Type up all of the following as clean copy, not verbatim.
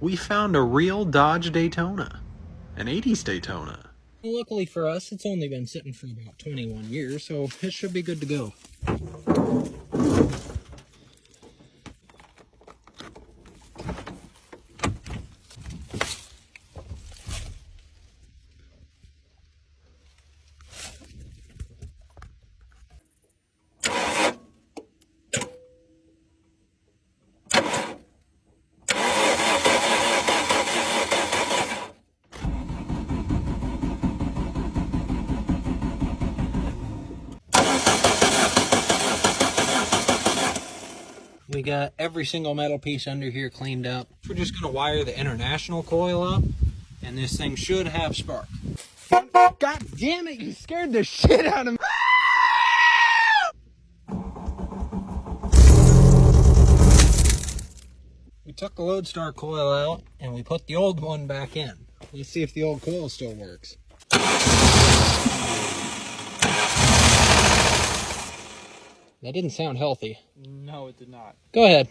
We found a real Dodge Daytona, an 80s Daytona. Luckily for us, it's only been sitting for about 21 years, so it should be good to go. We got every single metal piece under here cleaned up. We're just going to wire the international coil up, and this thing should have spark. God damn it, you scared the shit out of me. We took the Lodestar coil out, and we put the old one back in. Let's see if the old coil still works. That didn't sound healthy. No, it did not. Go ahead.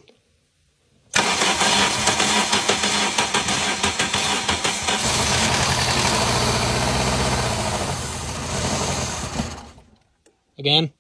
Again.